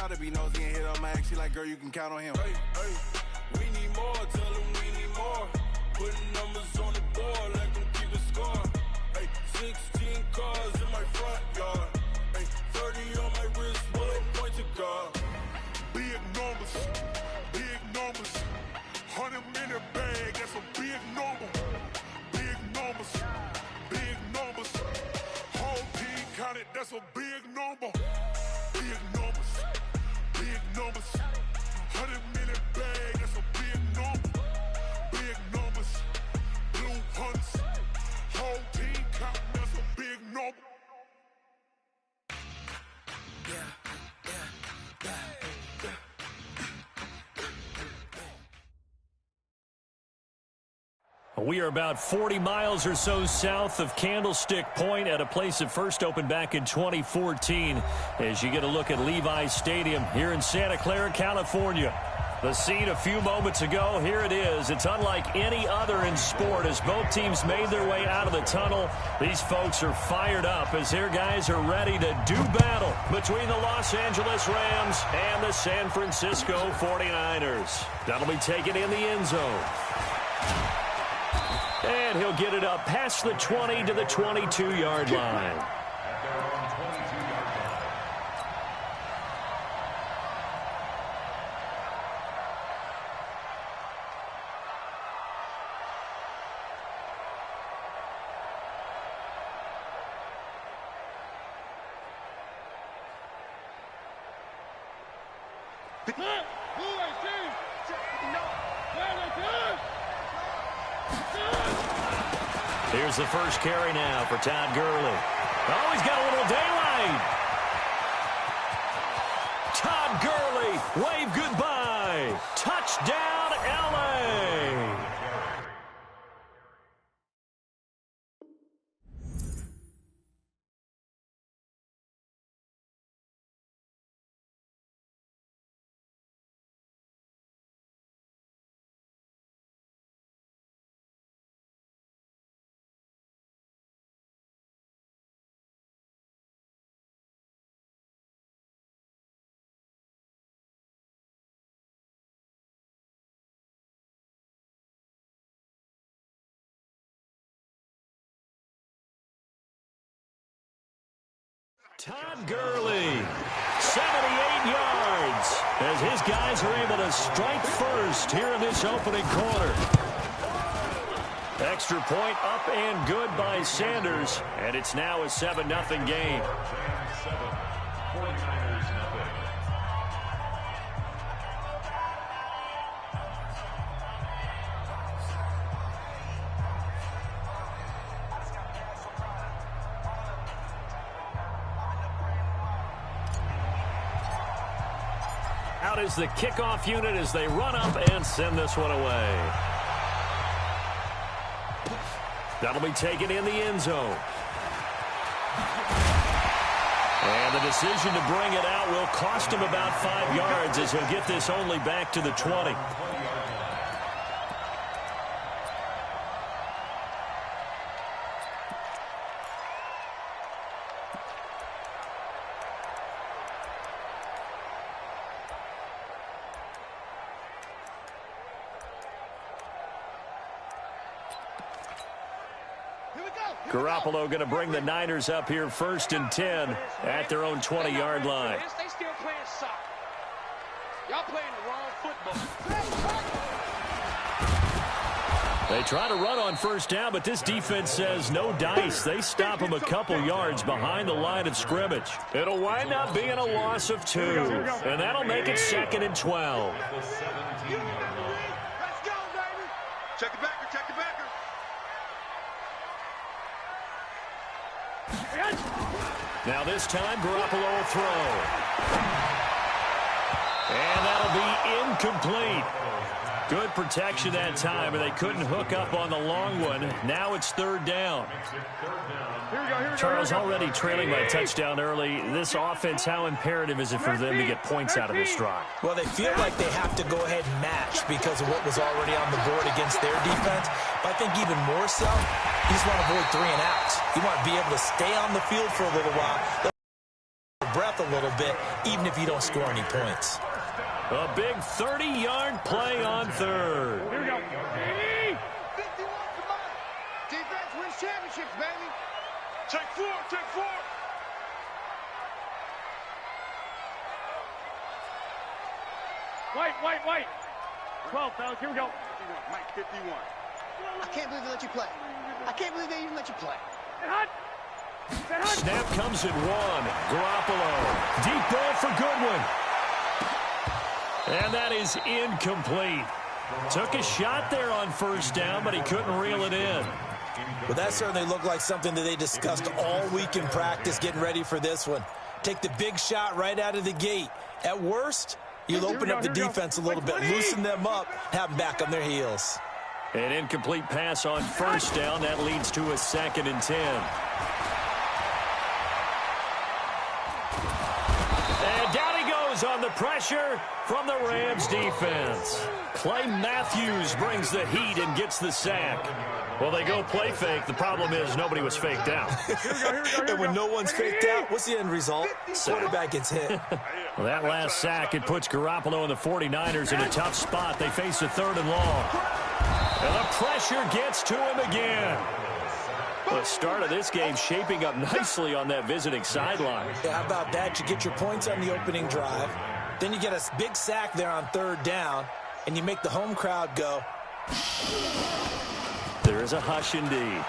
try to be nosy and hit on my ex. She like, girl, you can count on him. Hey, hey, we need more, tell them we need more. Putting numbers on the board, let them keep a score. Hey, 16 cars in my front yard. Hey, 30 on my wrist, bullet point to God. Big numbers, 100 minute bag, that's a big number. Big numbers, whole team counted, that's a big number. Big numbers, 100 minute bag, that's a big number. Big numbers, blue hunts, whole team counting, that's a big number. We are about 40 miles or so south of Candlestick Point at a place that first opened back in 2014 as you get a look at Levi's Stadium here in Santa Clara, California. The scene a few moments ago, here it is. It's unlike any other in sport as both teams made their way out of the tunnel. These folks are fired up as their guys are ready to do battle between the Los Angeles Rams and the San Francisco 49ers. That'll be taken in the end zone. And he'll get it up past the 20 to the 22-yard line. Here's the first carry now for Todd Gurley. Oh, he's got a little daylight. Todd Gurley, wave goodbye. Touchdown, L.A. Todd Gurley, 78 yards, as his guys are able to strike first here in this opening quarter. Extra point up and good by Sanders, and it's now a 7-0 game. Out is the kickoff unit as they run up and send this one away. That'll be taken in the end zone. And the decision to bring it out will cost him about 5 yards as he'll get this only back to the 20. Garoppolo going to bring the Niners up here 1st and 10 at their own 20-yard line. They still playing soccer. Y'all playing the wrong football. They try to run on 1st down, but this defense says no dice. They stop him a couple yards behind the line of scrimmage. It'll wind up being a loss of 2, and that'll make it 2nd and 12. Let's go, baby. Check the backer, check the backer. Now this time, Garoppolo will throw. And that'll be incomplete. Good protection that time, and they couldn't hook up on the long one. Now it's 3rd down. Charles, already trailing by touchdown early. This offense, how imperative is it for them to get points out of this drive? Well, they feel like they have to go ahead and match because of what was already on the board against their defense. But I think even more so, you just want to avoid 3 and outs. You want to be able to stay on the field for a little while. breath a little bit, even if you don't score any points. A big 30-yard play on third. Here we go. 51, come on. Defense wins championships, baby. Take four, take four. White. 12, fellas, here we go. 51, Mike, 51. I can't believe they let you play. I can't believe they even let you play. Snap comes at 1. Garoppolo. Deep ball for Goodwin. And that is incomplete. Took a shot there on first down, but he couldn't reel it in. Well, that certainly looked like something that they discussed all week in practice getting ready for this one. Take the big shot right out of the gate. At worst, you'll open up the defense a little bit, loosen them up, have them back on their heels. An incomplete pass on first down. That leads to a 2nd and 10. And down he goes on the pressure from the Rams defense. Clay Matthews brings the heat and gets the sack. Well, they go play fake. The problem is nobody was faked out. And when no one's faked out, what's the end result? Quarterback gets hit. Well, that last sack, it puts Garoppolo and the 49ers in a tough spot. They face a 3rd and long. And the pressure gets to him again. The start of this game shaping up nicely on that visiting sideline. Yeah, how about that? You get your points on the opening drive. Then you get a big sack there on 3rd down. And you make the home crowd go. There is a hush indeed.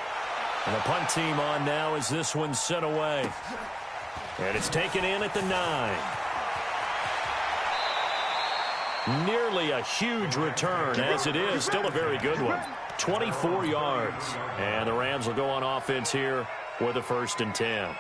And the punt team on now as this one's sent away. And it's taken in at the 9. Nearly a huge return as it is. Still a very good one. 24 yards. And the Rams will go on offense here with a 1st and 10.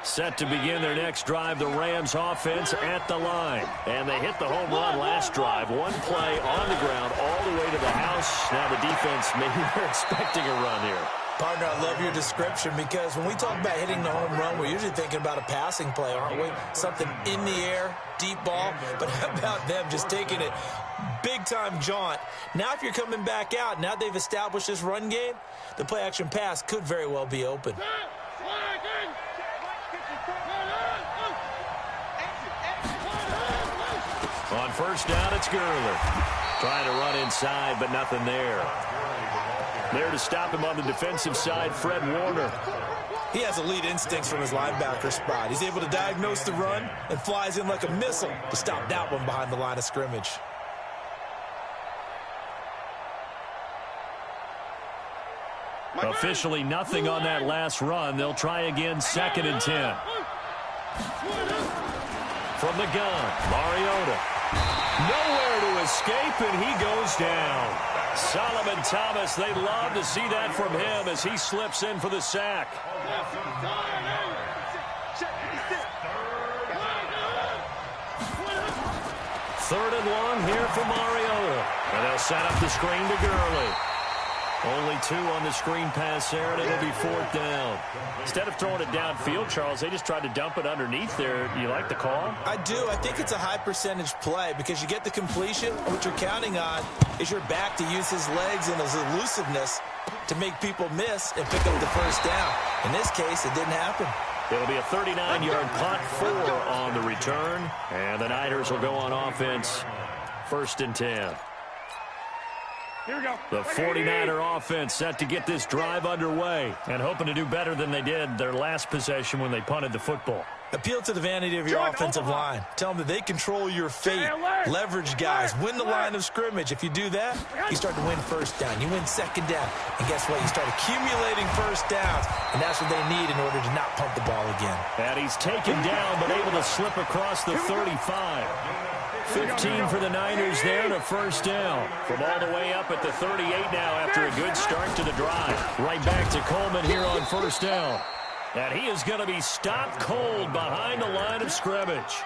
Set to begin their next drive, the Rams offense at the line. And they hit the home run last drive. One play on the ground all the way to the house. Now the defense, maybe they're expecting a run here. Partner, I love your description because when we talk about hitting the home run, we're usually thinking about a passing play, aren't we? Something in the air, deep ball. But how about them just taking it big-time jaunt? Now if you're coming back out, now they've established this run game, the play-action pass could very well be open. On first down, it's Gurley. Trying to run inside, but nothing there. There to stop him on the defensive side, Fred Warner. He has elite instincts from his linebacker spot. He's able to diagnose the run and flies in like a missile to stop that one behind the line of scrimmage. Officially nothing on that last run. They'll try again, 2nd and 10. From the gun, Mariota. Nowhere to escape, and he goes down. Solomon Thomas, they love to see that from him as he slips in for the sack. 3rd and long here for Mariota. And they'll set up the screen to Gurley. Only 2 on the screen pass there, and it'll be 4th down. Instead of throwing it downfield, Charles, they just tried to dump it underneath there. You like the call? I do. I think it's a high percentage play because you get the completion. What you're counting on is your back to use his legs and his elusiveness to make people miss and pick up the 1st down. In this case, it didn't happen. It'll be a 39-yard punt, 4 on the return. And the Niners will go on offense, 1st and 10. Here we go. The 49er offense set to get this drive underway and hoping to do better than they did their last possession when they punted the football. Appeal to the vanity of your offensive line. Tell them that they control your fate. Leverage guys. Win the line of scrimmage. If you do that, you start to win 1st down. You win 2nd down. And guess what? You start accumulating 1st downs. And that's what they need in order to not pump the ball again. And he's taken down but able to slip across the 35. 15 for the Niners there and a 1st down. From all the way up at the 38 now after a good start to the drive. Right back to Coleman here on 1st down. And he is going to be stopped cold behind the line of scrimmage.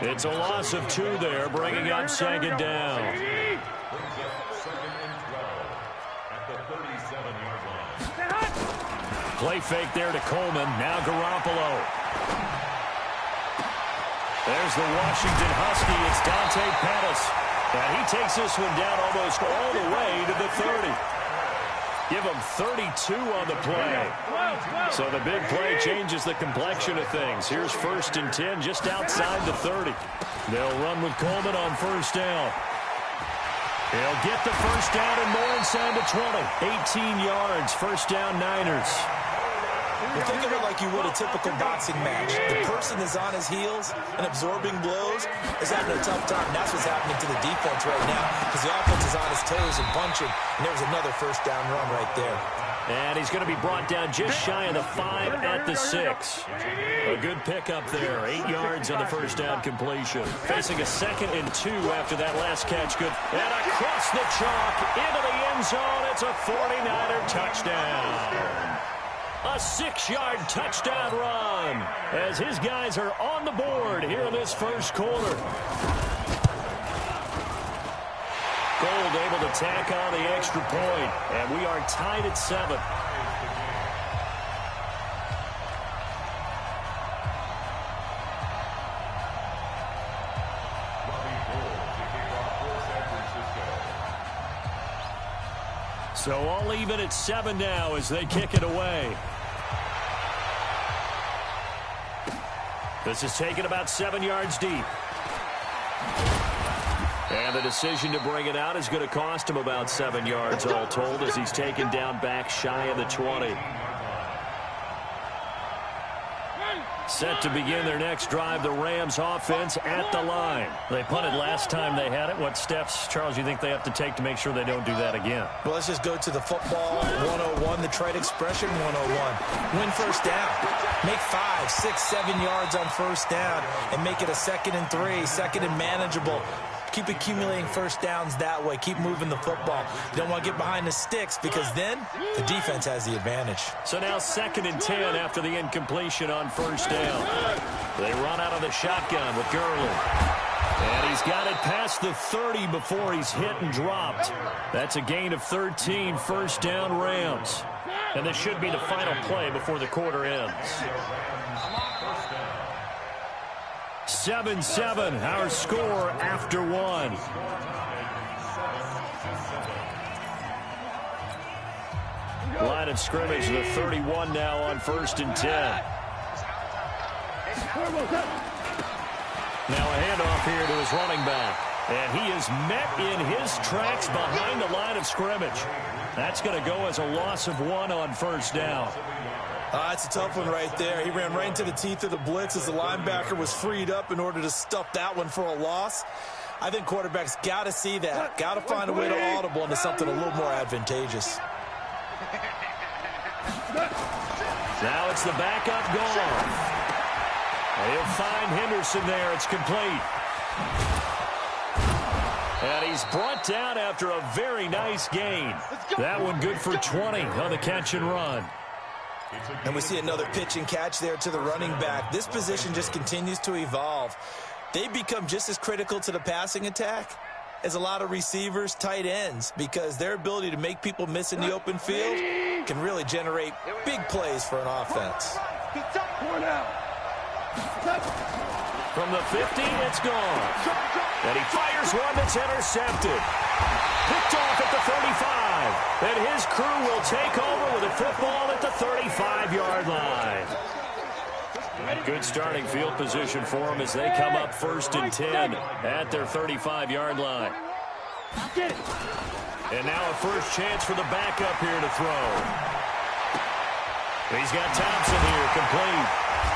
It's a loss of 2 there, bringing up 2nd down. Play fake there to Coleman. Now Garoppolo. There's the Washington Husky. It's Dante Pettis. And he takes this one down almost all the way to the 30. Give him 32 on the play. So the big play changes the complexion of things. Here's 1st and 10 just outside the 30. They'll run with Coleman on 1st down. He'll get the 1st down and more inside the 20. 18 yards, 1st down Niners. Well, think of it like you would a typical boxing match. The person is on his heels and absorbing blows is having a tough time. That's what's happening to the defense right now because the offense is on his toes and punching. And there was another 1st down run right there. And he's going to be brought down just shy of the 5 at the 6. A good pickup there. 8 yards on the 1st down completion. Facing a 2nd and 2 after that last catch. Good. And across the chalk into the end zone. It's a 49er touchdown. A 6-yard touchdown run as his guys are on the board here in this 1st quarter. Gold able to tack on the extra point, and we are tied at 7. So all even at 7 now as they kick it away. This is taken about 7 yards deep. And the decision to bring it out is going to cost him about 7 yards all told as he's taken down back shy of the 20. Set to begin their next drive, the Rams offense at the line. They punted last time they had it. What steps, Charles, you think they have to take to make sure they don't do that again? Well, let's just go to the football 101, the trade expression 101. Win 1st down. Make 5, 6, 7 yards on 1st down and make it a 2nd and 3, 2nd and manageable. Keep accumulating 1st downs that way. Keep moving the football. You don't want to get behind the sticks because then the defense has the advantage. So now 2nd and 10 after the incompletion on 1st down. They run out of the shotgun with Gurley. And he's got it past the 30 before he's hit and dropped. That's a gain of 13, 1st down Rams. And this should be the final play before the quarter ends. 7-7, our score after 1. Line of scrimmage, the 31 now on 1st and 10. Now a handoff here to his running back. And he is met in his tracks behind the line of scrimmage. That's going to go as a loss of 1 on 1st down. That's a tough one right there. He ran right into the teeth of the blitz as the linebacker was freed up in order to stuff that one for a loss. I think quarterbacks got to see that. Got to find a way to audible into something a little more advantageous. Now it's the backup gone. He'll find Henderson there. It's complete. And he's brought down after a very nice gain. That one good for 20 on the catch and run. And we see another pitch and catch there to the running back. This position just continues to evolve. They become just as critical to the passing attack as a lot of receivers, tight ends, because their ability to make people miss in the open field can really generate big plays for an offense. From the 50, it's gone. And he fires one that's intercepted. Picked off at the 35. And his crew will take over with a football at the 35-yard line. Good starting field position for them as they come up 1st and 10 at their 35-yard line. And now a first chance for the backup here to throw. He's got Thompson here, complete.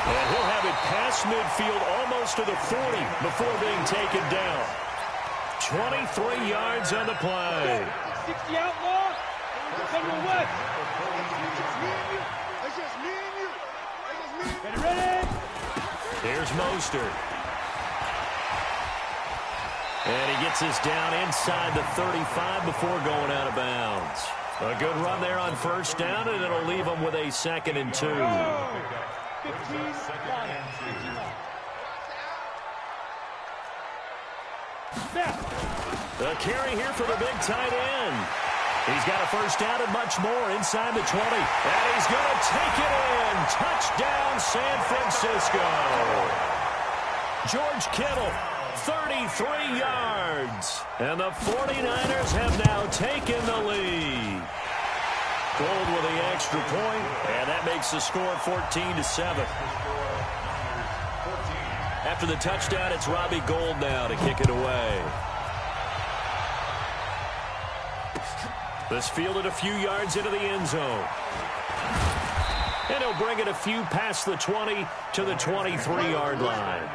And he'll have it past midfield almost to the 40 before being taken down. 23 yards on the play. 60 outlaw. What? Ready? Here's Mostert. And he gets us down inside the 35 before going out of bounds. A good run there on 1st down, and it'll leave them with a 2nd and 2. The carry here for the big tight end. He's got a 1st down and much more inside the 20. And he's going to take it in. Touchdown, San Francisco. George Kittle, 33 yards. And the 49ers have now taken the lead. Gold with the extra point, and that makes the score 14-7. After the touchdown, it's Robbie Gould now to kick it away. This fielded a few yards into the end zone. And he'll bring it a few past the 20 to the 23-yard line.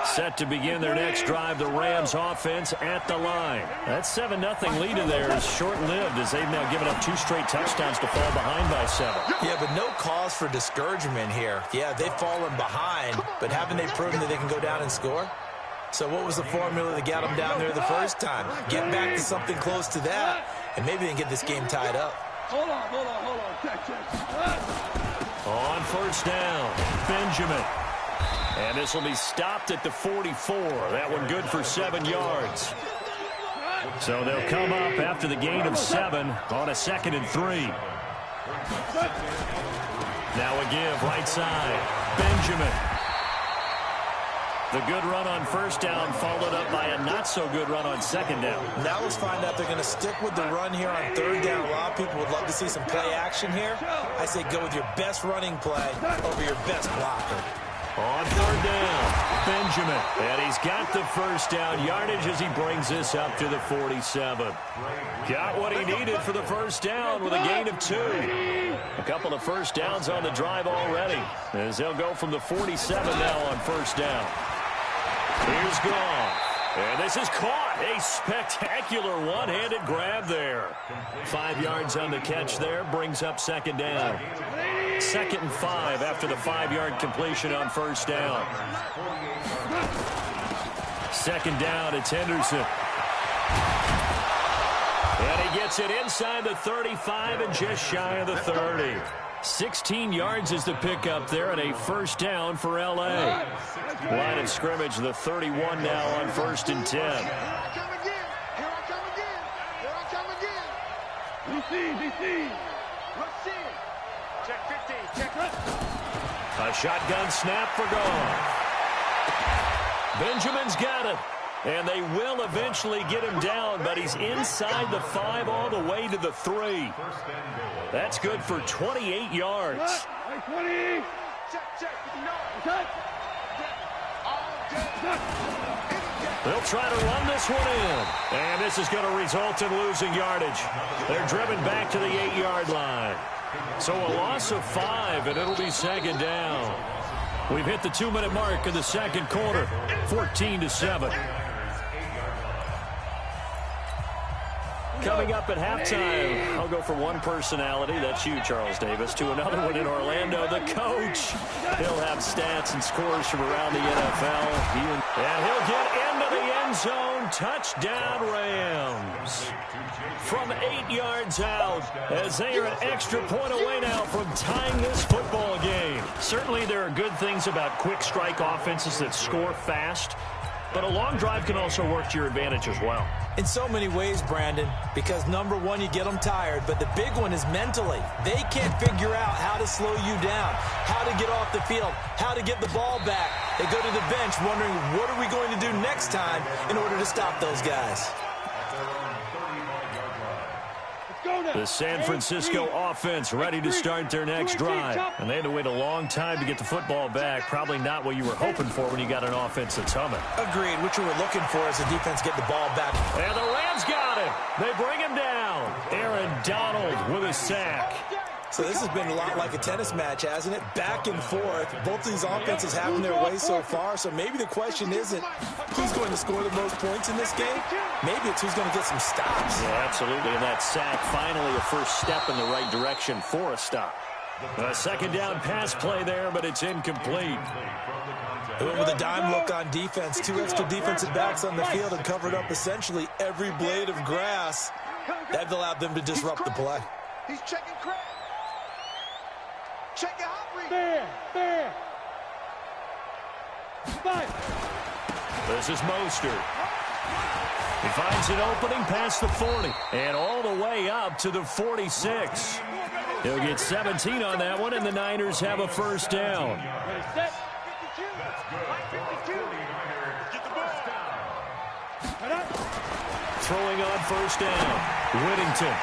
Set to begin their next drive, the Rams offense at the line. That 7-0 lead in there is short-lived as they've now given up 2 straight touchdowns to fall behind by 7. Yeah, but no cause for discouragement here. Yeah, they've fallen behind, but haven't they proven that they can go down and score? So what was the formula that got them down there the first time? Get back to something close to that, and maybe they can get this game tied up. Hold on. Check. On first down, Benjamin. And this will be stopped at the 44. That one good for 7 yards. So they'll come up after the gain of 7 on a 2nd and 3. Now a give, right side, Benjamin. The good run on first down followed up by a not-so-good run on 2nd down. Now let's find out they're going to stick with the run here on 3rd down. A lot of people would love to see some play action here. I say go with your best running play over your best blocker. On 3rd down, Benjamin. And he's got the first down yardage as he brings this up to the 47. Got what he needed for the first down with a gain of 2. A couple of first downs on the drive already as they'll go from the 47 now on first down. Here's Goff. And this is caught. A spectacular one-handed grab there. 5 yards on the catch there. Brings up 2nd down. 2nd and 5 after the 5-yard completion on first down. 2nd down, it's Henderson. And he gets it inside the 35 and just shy of the 30. 16 yards is the pickup there and a first down for L.A. Line of scrimmage, the 31 now on 1st and 10. Here I come again. DC. Let's see. Check 15. Check. A shotgun snap for Goff. Benjamin's got it. And they will eventually get him down, but he's inside the 5 all the way to the 3. That's good for 28 yards. 20. Check. They'll try to run this one in. And this is going to result in losing yardage. They're driven back to the 8-yard line. So a loss of 5, and it'll be 2nd down. We've hit the 2-minute mark in the 2nd quarter, 14-7. Coming up at halftime, I'll go from one personality, that's you, Charles Davis, to another one in Orlando, the coach. He'll have stats and scores from around the NFL. And he'll get into the end zone. Touchdown, Rams. From 8 yards out, as they are an extra point away now from tying this football game. Certainly there are good things about quick strike offenses that score fast, but a long drive can also work to your advantage as well. In so many ways, Brandon, because number one, you get them tired, but the big one is mentally. They can't figure out how to slow you down, how to get off the field, how to get the ball back. They go to the bench wondering, what are we going to do next time in order to stop those guys? The San Francisco offense ready to start their next drive. And they had to wait a long time to get the football back. Probably not what you were hoping for when you got an offense that's humming. Agreed. What you were looking for is the defense get the ball back. And the Rams got him. They bring him down. Aaron Donald with a sack. So this has been a lot like a tennis match, hasn't it? Back and forth. Both of these offenses having their way so far. So maybe the question isn't who's going to score the most points in this game. Maybe it's who's going to get some stops. Yeah, absolutely. And that sack, finally a first step in the right direction for a stop. A 2nd down pass play there, but it's incomplete. They went with a dime look on defense. 2 extra defensive backs on the field and covered up essentially every blade of grass. That allowed them to disrupt the play. He's checking crap. Check your hot read. Fair. 5. This is Mostert. He finds an opening past the 40 and all the way up to the 46. He'll get 17 on that one, and the Niners have a first down. Throwing on first down, Whittington.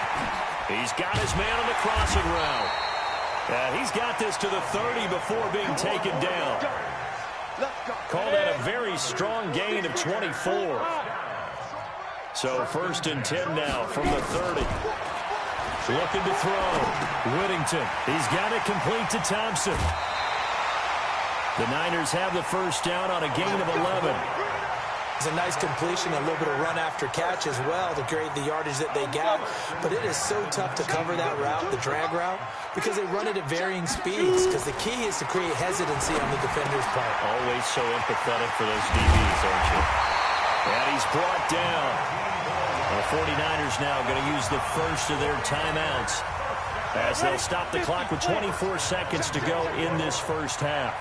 He's got his man on the crossing route. And he's got this to the 30 before being taken down. Call that a very strong gain of 24. So first and 10 now from the 30. Looking to throw. Whittington. He's got it complete to Thompson. The Niners have the first down on a gain of 11. It's a nice completion, a little bit of run after catch as well to create the yardage that they got. But it is so tough to cover that route, the drag route, because they run it at varying speeds. Because the key is to create hesitancy on the defender's part. Always so empathetic for those DBs, aren't you? And he's brought down. The 49ers now going to use the first of their timeouts as they'll stop the clock with 24 seconds to go in this first half.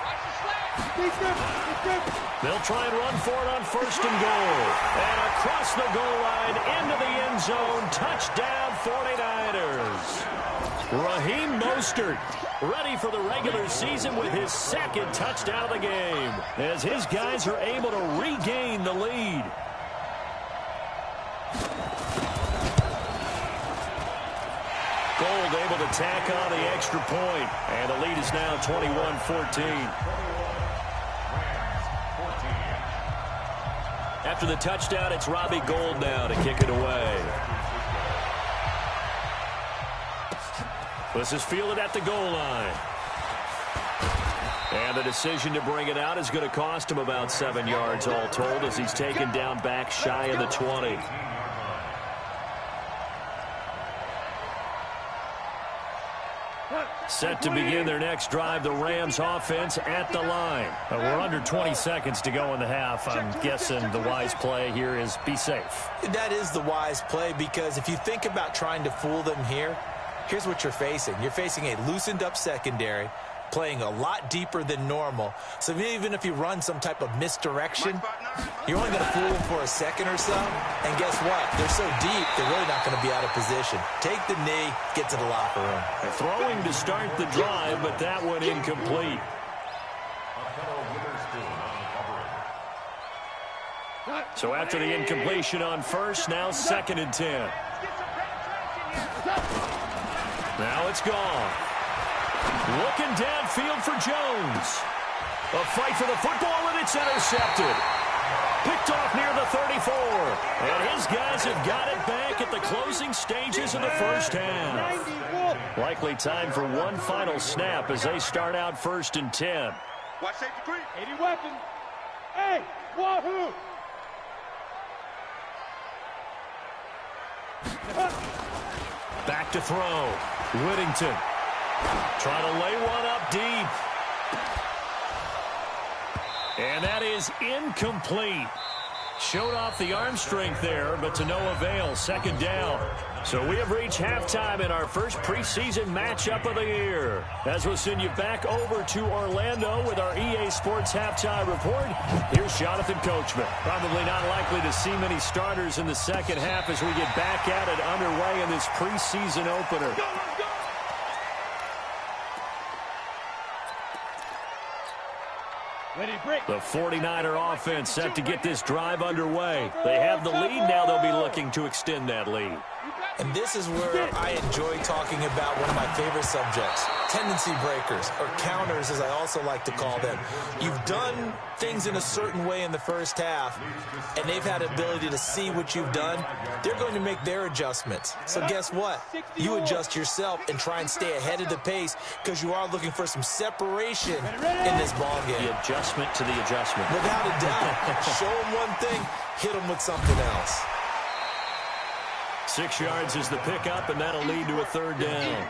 They'll try and run for it on first and goal. And across the goal line into the end zone. Touchdown 49ers. Raheem Mostert ready for the regular season with his second touchdown of the game as his guys are able to regain the lead. Gold able to tack on the extra point. And the lead is now 21-14. After the touchdown, it's Robbie Gould now to kick it away. This is fielded at the goal line. And the decision to bring it out is going to cost him about 7 yards all told as he's taken down back shy of the 20. Set to begin their next drive, the Rams offense at the line. We're under 20 seconds to go in the half. I'm guessing the wise play here is be safe. That is the wise play because if you think about trying to fool them here, here's what you're facing. You're facing a loosened up secondary, playing a lot deeper than normal. So even if you run some type of misdirection, you're only going to fool them for a second or so. And guess what? They're so deep, they're really not going to be out of position. Take the knee, get to the locker room. Throwing to start the drive, but that one incomplete. So after the incompletion on first, now second and 10. Now it's gone. Looking downfield for Jones. A fight for the football, and it's intercepted. Picked off near the 34. And his guys have got it back at the closing stages of the first half. Likely time for one final snap as they start out first and 10. Watch safety creep. 80 weapon. Hey, wahoo! Back to throw. Whittington. Trying to lay one up deep. And that is incomplete. Showed off the arm strength there, but to no avail. Second down. So we have reached halftime in our first preseason matchup of the year. As we'll send you back over to Orlando with our EA Sports halftime report, here's Jonathan Coachman. Probably not likely to see many starters in the second half as we get back at it underway in this preseason opener. The 49er offense set to get this drive underway. They have the lead now. They'll be looking to extend that lead. And this is where I enjoy talking about one of my favorite subjects, tendency breakers, or counters as I also like to call them. You've done things in a certain way in the first half, and they've had ability to see what you've done. They're going to make their adjustments. So guess what? You adjust yourself and try and stay ahead of the pace because you are looking for some separation in this ball game. The adjustment to the adjustment. Without a doubt. Show them one thing, hit them with something else. 6 yards is the pickup, and that'll lead to a third down.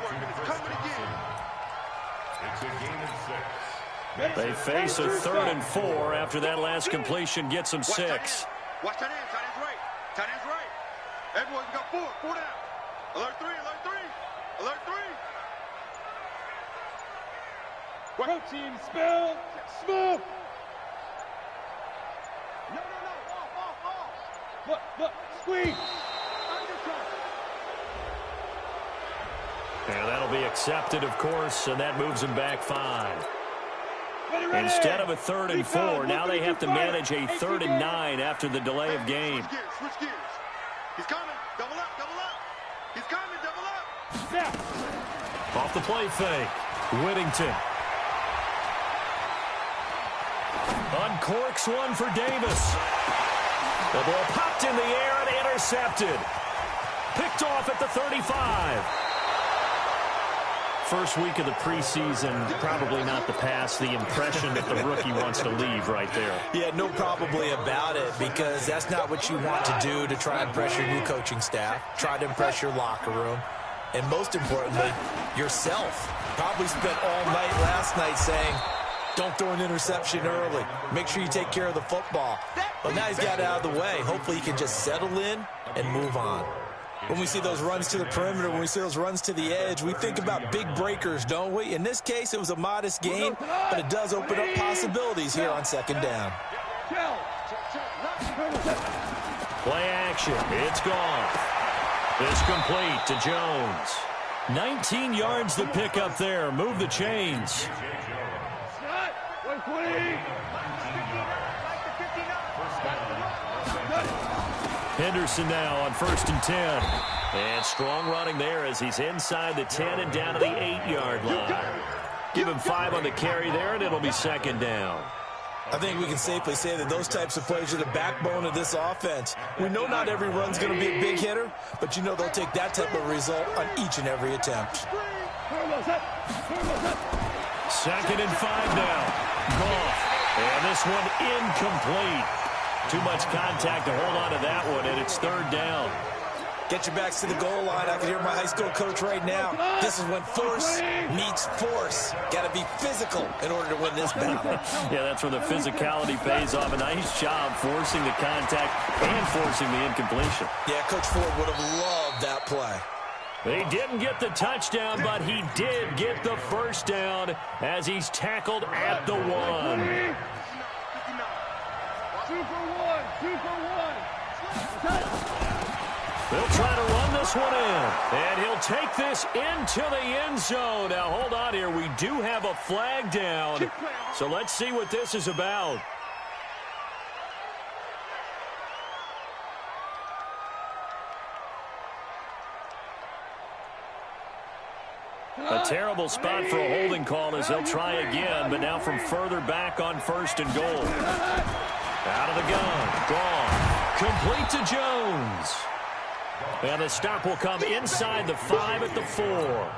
They face a 3rd and 4 after that last completion gets them 6. Watch that end. Tight end's right. Tight end's right. Everyone's got 4. 4 down. Alert 3. Alert 3. Alert 3. Go team. Spell. Smooth. No. Off. Look, squeeze. And that'll be accepted, of course, and that moves them back 5. Instead of a 3rd and 4, now they have to manage a 3rd and 9 after the delay of game. Switch gears. He's coming. Double up. He's coming. Double up. Yeah. Off the play fake. Whittington. Uncorks one for Davis. The ball popped in the air and intercepted. Picked off at the 35. First week of the preseason, probably not the pass, the impression that the rookie wants to leave right there. Yeah, no probably about it, because that's not what you want to do to try and impress your new coaching staff, try to impress your locker room, and most importantly, yourself. Probably spent all night last night saying, don't throw an interception early. Make sure you take care of the football. But now he's got it out of the way. Hopefully he can just settle in and move on. When we see those runs to the perimeter, when we see those runs to the edge, we think about big breakers, don't we? In this case, it was a modest gain, but it does open up possibilities here on 2nd down. Play action. It's gone. It's complete to Jones. 19 yards to pick up there. Move the chains. Henderson now on 1st and 10. And strong running there as he's inside the 10 and down to the 8-yard line. Give him 5 on the carry there, and it'll be 2nd down. I think we can safely say that those types of plays are the backbone of this offense. We know not every run's going to be a big hitter, but you know they'll take that type of result on each and every attempt. 2nd and 5 now. Goff. And this one incomplete. Too much contact to hold on to that one, and it's 3rd down. Get your backs to the goal line. I can hear my high school coach right now. This is when force meets force. Got to be physical in order to win this battle. Yeah, that's where the physicality pays off. A nice job forcing the contact and forcing the incompletion. Yeah, Coach Ford would have loved that play. He didn't get the touchdown, but he did get the 1st down as he's tackled at the 1. 2 for 1. 2 for 1. They'll try to run this one in, and he'll take this into the end zone. Now, hold on here. We do have a flag down, so let's see what this is about. A terrible spot for a holding call as they'll try again, but now from further back on 1st and goal. Out of the gun. Gone. Complete to Jones. And the stop will come inside the 5 at the 4.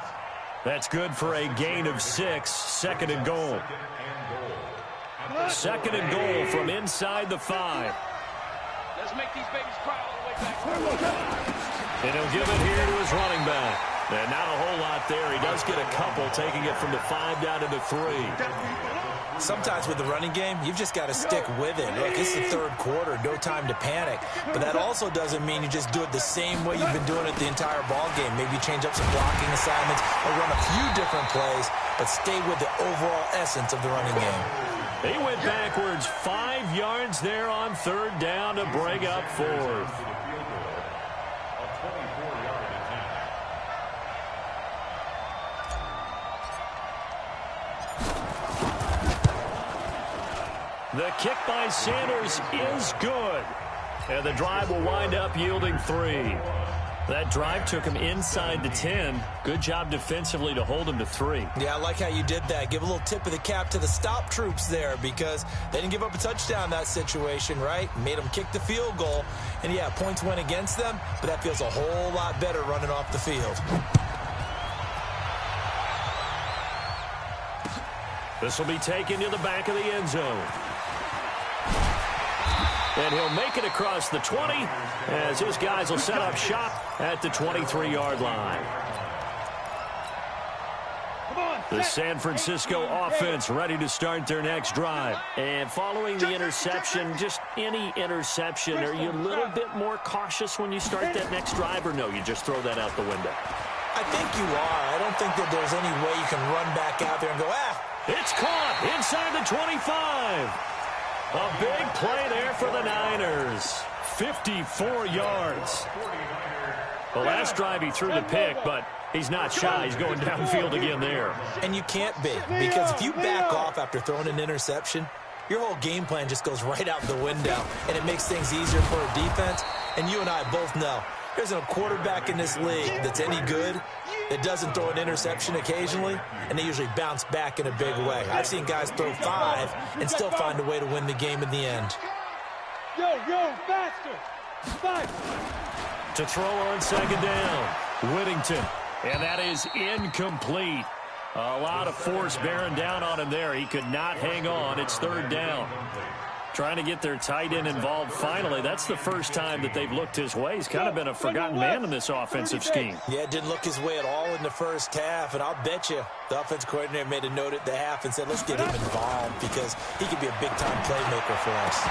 That's good for a gain of 6. 2nd and goal. 2nd and goal from inside the 5. Let's make these babies cry all the way back. And he'll give it here to his running back. And not a whole lot there. He does get a couple, taking it from the 5 down to the 3. Sometimes with the running game, you've just got to stick with it. Look, it's the 3rd quarter, no time to panic. But that also doesn't mean you just do it the same way you've been doing it the entire ball game. Maybe change up some blocking assignments or run a few different plays, but stay with the overall essence of the running game. He went backwards 5 yards there on 3rd down to bring up 4th. The kick by Sanders is good. And the drive will wind up yielding 3. That drive took him inside the 10. Good job defensively to hold him to 3. Yeah, I like how you did that. Give a little tip of the cap to the stop troops there, because they didn't give up a touchdown in that situation, right? Made them kick the field goal. And, yeah, points went against them, but that feels a whole lot better running off the field. This will be taken to the back of the end zone. And he'll make it across the 20 as his guys will set up shop at the 23-yard line. The San Francisco offense ready to start their next drive. And following the interception, just any interception, are you a little bit more cautious when you start that next drive, or no, you just throw that out the window? I think you are. I don't think that there's any way you can run back out there and go, It's caught inside the 25. A big play there for the Niners. 54 yards. The last drive he threw the pick, but he's not shy. He's going downfield again there. And you can't be, because if you back off after throwing an interception, your whole game plan just goes right out the window, and it makes things easier for a defense. And you and I both know there's a quarterback in this league that's any good that doesn't throw an interception occasionally, and they usually bounce back in a big way. I've seen guys throw 5 and still find a way to win the game in the end. Yo, faster! 5. To throw on second down, Whittington. And that is incomplete. A lot of force bearing down on him there. He could not hang on. It's third down. Trying to get their tight end involved finally. That's the first time that they've looked his way. He's kind of been a forgotten man in this offensive scheme. Yeah, it didn't look his way at all in the first half, and I'll bet you the offense coordinator made a note at the half and said, let's get him involved because he could be a big-time playmaker for us.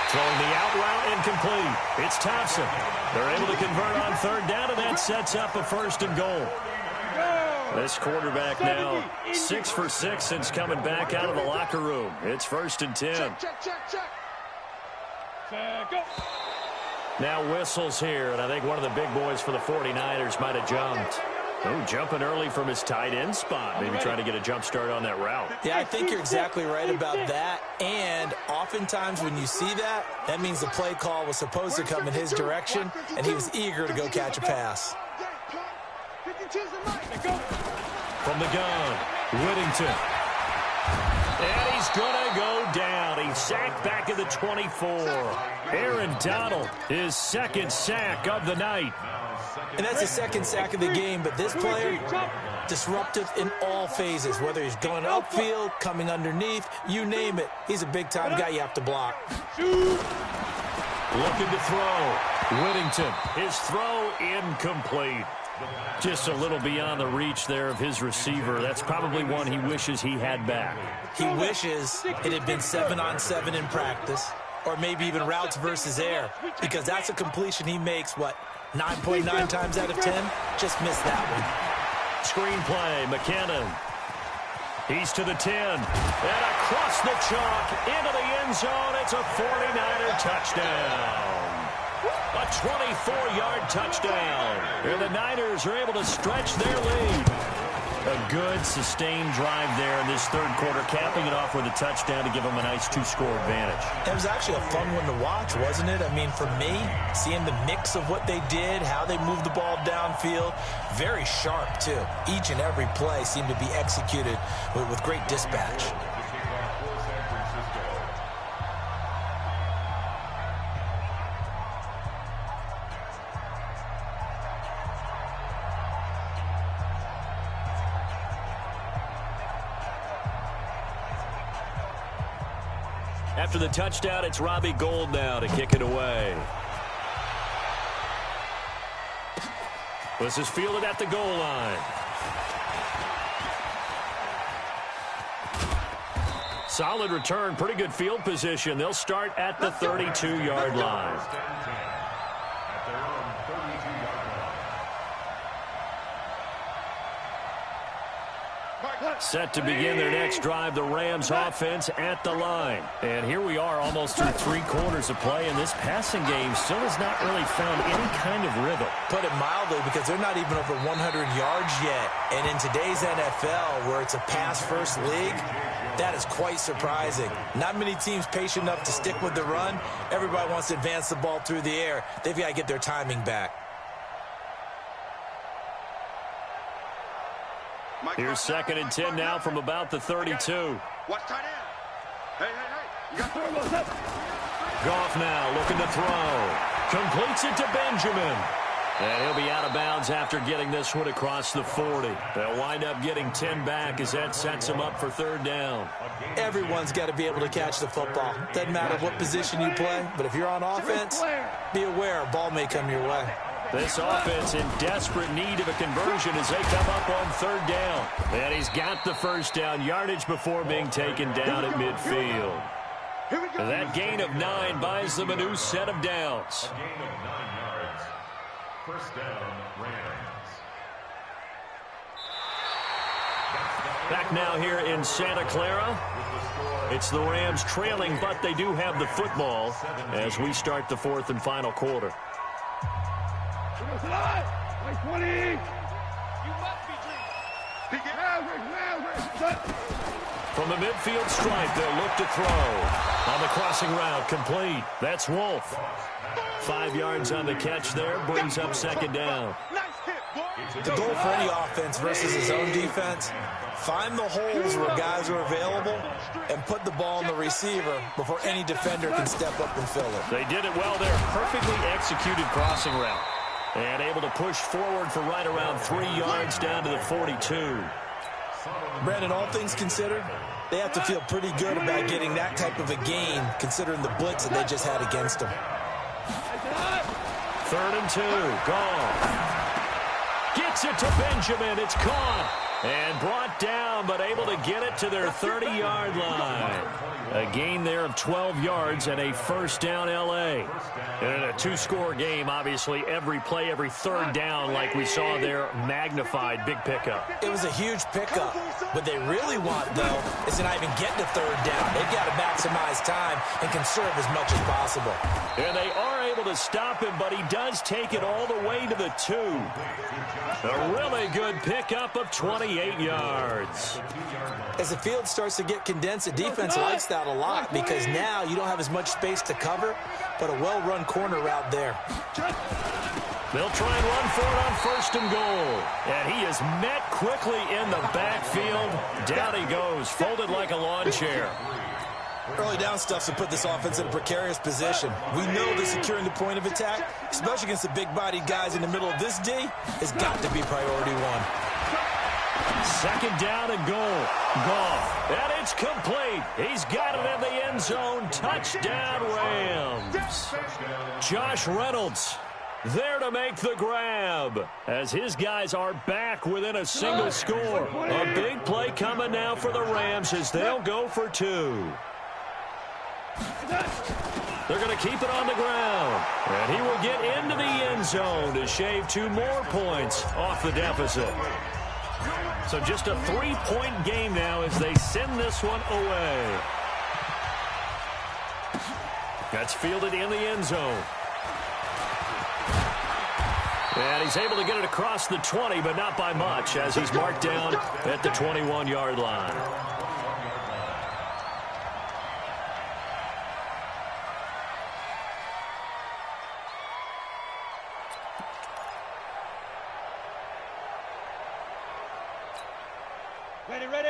Throwing the out route incomplete. It's Thompson. They're able to convert on third down, and that sets up a first and goal. This quarterback now 6 for 6 since coming back out of the locker room. It's first and 10. Now whistles here, and I think one of the big boys for the 49ers might have jumped. Oh, jumping early from his tight end spot. Maybe trying to get a jump start on that route. Yeah, I think you're exactly right about that. And oftentimes when you see that, that means the play call was supposed to come in his direction, and he was eager to go catch a pass. From the gun, Whittington. And he's going to go down. He's sacked back at the 24. Aaron Donald, his second sack of the night. And that's the second sack of the game, but this player, disruptive in all phases, whether he's going upfield, coming underneath, you name it. He's a big-time guy you have to block. Looking to throw. Whittington, his throw incomplete. Just a little beyond the reach there of his receiver. That's probably one he wishes he had back. He wishes it had been 7-on-7 in practice, or maybe even routes versus air, because that's a completion he makes, 9.9 times out of 10? Just missed that one. Screenplay, McKinnon. He's to the 10. And across the chalk, into the end zone. It's a 49er touchdown. A 24-yard touchdown. And the Niners are able to stretch their lead. A good, sustained drive there in this third quarter, capping it off with a touchdown to give them a nice 2-score advantage. It was actually a fun one to watch, wasn't it? I mean, for me, seeing the mix of what they did, how they moved the ball downfield, very sharp, too. Each and every play seemed to be executed with great dispatch. After the touchdown, it's Robbie Gould now to kick it away. This is fielded at the goal line. Solid return, pretty good field position. They'll start at the 32-yard line. Set to begin their next drive, the Rams offense at the line. And here we are almost through 3 quarters of play, and this passing game still has not really found any kind of rhythm. Put it mildly, because they're not even over 100 yards yet. And in today's NFL, where it's a pass-first league, that is quite surprising. Not many teams patient enough to stick with the run. Everybody wants to advance the ball through the air. They've got to get their timing back. Here's second and 10 now from about the 32. Watch tight end. Hey. You got Goff now looking to throw. Completes it to Benjamin. And he'll be out of bounds after getting this one across the 40. They'll wind up getting 10 back as that sets them up for third down. Everyone's got to be able to catch the football. Doesn't matter what position you play, but if you're on offense, be aware a ball may come your way. This offense in desperate need of a conversion as they come up on third down. And he's got the first down, yardage before being taken down at midfield. That gain of 9 buys them a new set of downs. A gain of 9 yards. First down, Rams. Back now here in Santa Clara. With the score It's the Rams trailing, but they do have the football as we start the fourth and final quarter. From the midfield stripe, they'll look to throw. On the crossing route, complete. That's Wolf. 5 yards on the catch there, brings up second down. The goal for any offense versus his own defense, find the holes where guys are available and put the ball in the receiver before any defender can step up and fill it. They did it well there. Perfectly executed crossing route. And able to push forward for right around 3 yards down to the 42. Brandon, all things considered, they have to feel pretty good about getting that type of a gain considering the blitz that they just had against them. 3rd and 2. Gone. Gets it to Benjamin. It's caught and brought down, but able to get it to their 30-yard line. A gain there of 12 yards and a first down L.A. And in a 2-score game, obviously, every play, every third down, like we saw there, magnified. Big pickup. It was a huge pickup. What they really want, though, is to not even get to third down. They've got to maximize time and conserve as much as possible. And they are able to stop him, but he does take it all the way to the 2. A really good pickup of 28 yards. As the field starts to get condensed, the defense likes that a lot because now you don't have as much space to cover, but a well-run corner route there. They'll try and run for it on 1st and goal. And he is met quickly in the backfield. Down he goes, folded like a lawn chair. Early down stuff to put this offense in a precarious position. We know that securing the point of attack, especially against the big-bodied guys in the middle of this D, has got to be priority 1. 2nd down and goal. Goff. And it's complete. He's got it in the end zone. Touchdown, Rams. Josh Reynolds there to make the grab as his guys are back within a single score. A big play coming now for the Rams as they'll go for 2. They're going to keep it on the ground. And he will get into the end zone to shave 2 more points off the deficit. So just a 3-point game now as they send this one away. That's fielded in the end zone. And he's able to get it across the 20, but not by much as he's marked down at the 21-yard line.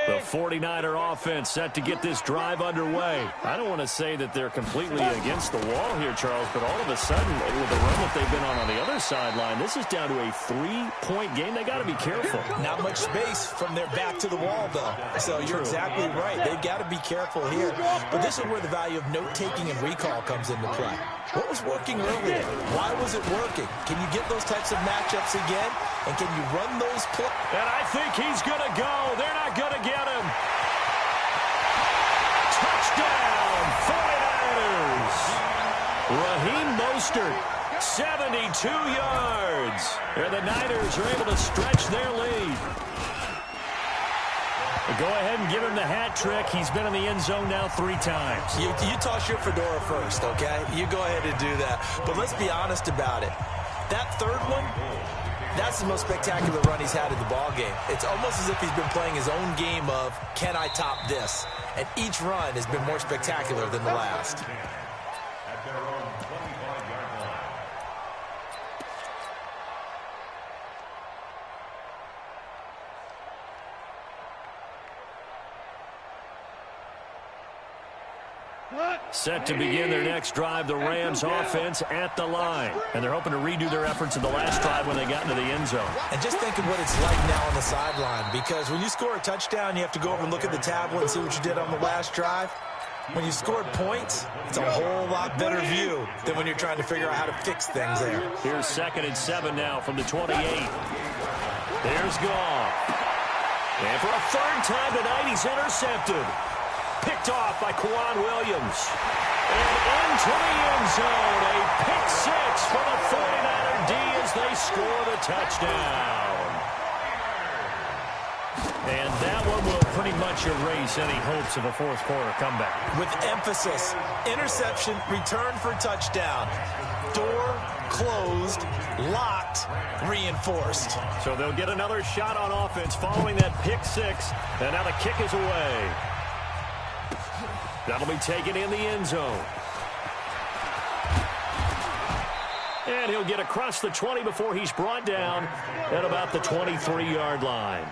The 49er offense set to get this drive underway. I don't want to say that they're completely against the wall here, Charles, but all of a sudden, with the run that they've been on the other sideline, this is down to a 3-point game. They got to be careful. Not much space from their back to the wall, though. So you're exactly right. They've got to be careful here. But this is where the value of note-taking and recall comes into play. What was working earlier? Why was it working? Can you get those types of matchups again? And can you run those plays? And I think he's going to go. They're not going to get him. Touchdown, 49ers. Raheem Mostert, 72 yards. And the Niners are able to stretch their lead. Go ahead and give him the hat trick. He's been in the end zone now 3 times. You toss your fedora first, okay? You go ahead and do that. But let's be honest about it. That third one, that's the most spectacular run he's had in the ballgame. It's almost as if he's been playing his own game of, can I top this? And each run has been more spectacular than the last. Set to begin their next drive, the Rams offense at the line. And they're hoping to redo their efforts in the last drive when they got into the end zone. And just think of what it's like now on the sideline, because when you score a touchdown, you have to go over and look at the tablet and see what you did on the last drive. When you scored points, it's a whole lot better view than when you're trying to figure out how to fix things there. Here's 2nd and 7 now from the 28. There's Goff. And for a 3rd time tonight, he's intercepted. Picked off by Kwan Williams. And into the end zone. A pick 6 for the 49er D as they score the touchdown. And that one will pretty much erase any hopes of a fourth quarter comeback. With emphasis, interception, return for touchdown. Door closed, locked, reinforced. So they'll get another shot on offense following that pick six. And now the kick is away. That'll be taken in the end zone. And he'll get across the 20 before he's brought down at about the 23-yard line.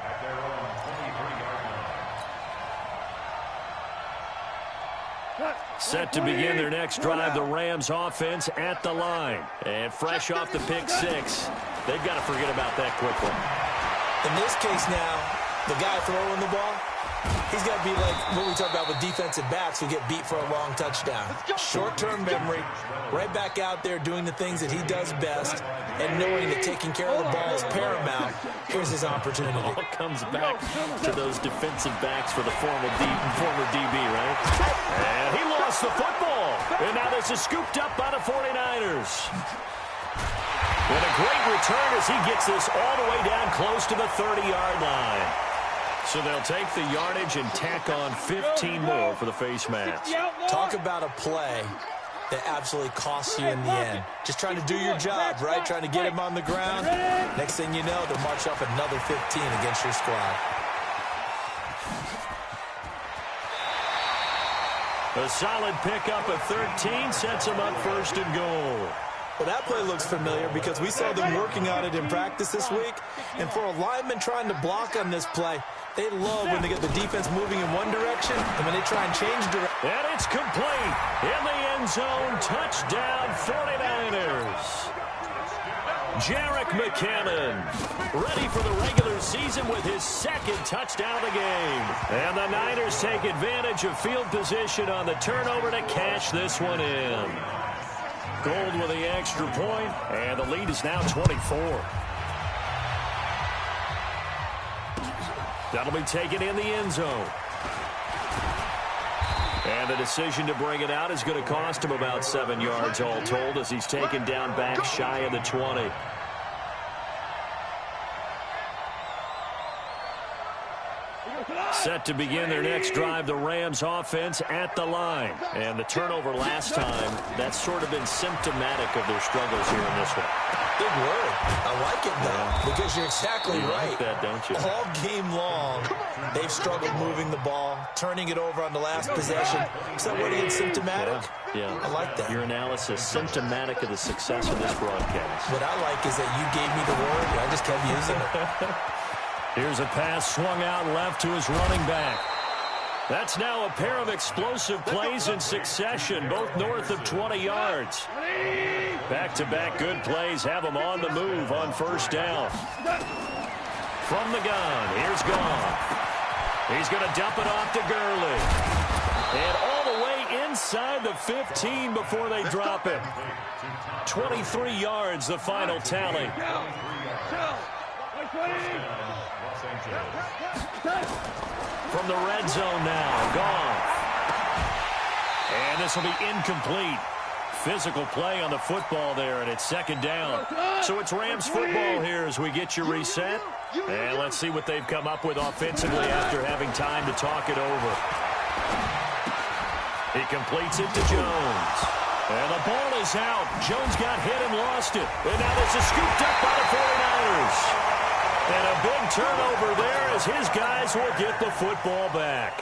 Set to begin their next drive, the Rams offense at the line. And fresh off the pick six, they've got to forget about that quickly. In this case now, the guy throwing the ball, he's got to be like what we talk about with defensive backs who get beat for a long touchdown. Short-term memory, right back out there doing the things that he does best, and knowing that taking care of the ball is paramount. Here's his opportunity. It all comes back to those defensive backs for the former DB, right? And he lost the football. And now this is scooped up by the 49ers. And a great return as he gets this all the way down close to the 30-yard line. So they'll take the yardage and tack on 15 more for the face mask. Talk about a play that absolutely costs you in the end. Just trying to do your job, right? Trying to get him on the ground. Next thing you know, they'll march up another 15 against your squad. A solid pickup of 13 sets him up first and goal. Well, that play looks familiar because we saw them working on it in practice this week. And for a lineman trying to block on this play, they love when they get the defense moving in one direction and when they try and change direction. And it's complete. In the end zone, touchdown 49ers. Jarek McCannon ready for the regular season with his second touchdown of the game. And the Niners take advantage of field position on the turnover to cash this one in. Gold with the extra point, and the lead is now 24. That'll be taken in the end zone. And the decision to bring it out is going to cost him about 7 yards all told as he's taken down back shy of the 20. Set to begin their next drive, the Rams offense at the line. And the turnover last time, that's sort of been symptomatic of their struggles here in this one. Big word. I like it, though, because you're exactly right. Like that, don't you? All game long, they've struggled moving the ball, turning it over on the last possession. Is that word again, symptomatic? Yeah. I like that. Your analysis, symptomatic of the success of this broadcast. What I like is that you gave me the word, and I just kept using it. Here's a pass swung out left to his running back. That's now a pair of explosive plays in succession, both north of 20 yards. Back-to-back good plays have him on the move on first down. From the gun, here's Goff. He's going to dump it off to Gurley. And all the way inside the 15 before they drop him. 23 yards, the final tally. From the red zone now, Goff. And this will be incomplete. Physical play on the football there, and it's second down. So it's Rams football here as we get you reset. And let's see what they've come up with offensively after having time to talk it over. He completes it to Jones. And the ball is out. Jones got hit and lost it. And now this is scooped up by the 49ers. And a big turnover there as his guys will get the football back.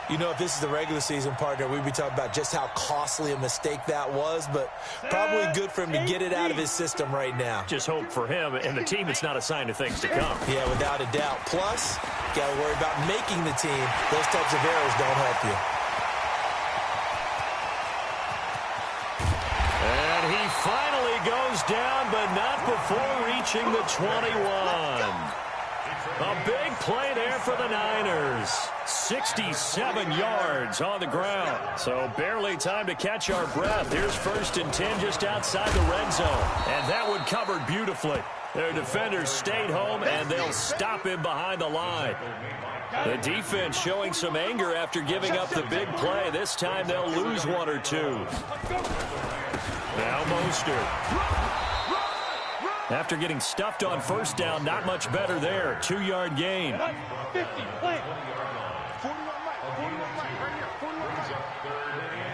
You know, if this is the regular season, partner, we'd be talking about just how costly a mistake that was, but probably good for him to get it out of his system right now. Just hope for him and the team it's not a sign of things to come. Yeah, without a doubt. Plus, got to worry about making the team. Those types of errors don't help you. And he finally goes down, but not before reaching the 21. A big play there for the Niners. 67 yards on the ground. So barely time to catch our breath. Here's 1st and 10 just outside the red zone. And that one covered beautifully. Their defenders stayed home, and they'll stop him behind the line. The defense showing some anger after giving up the big play. This time they'll lose one or two. Now Mostert. After getting stuffed on first down, not much better there. 2-yard gain. 50, play. 41 right, right here, 41 right.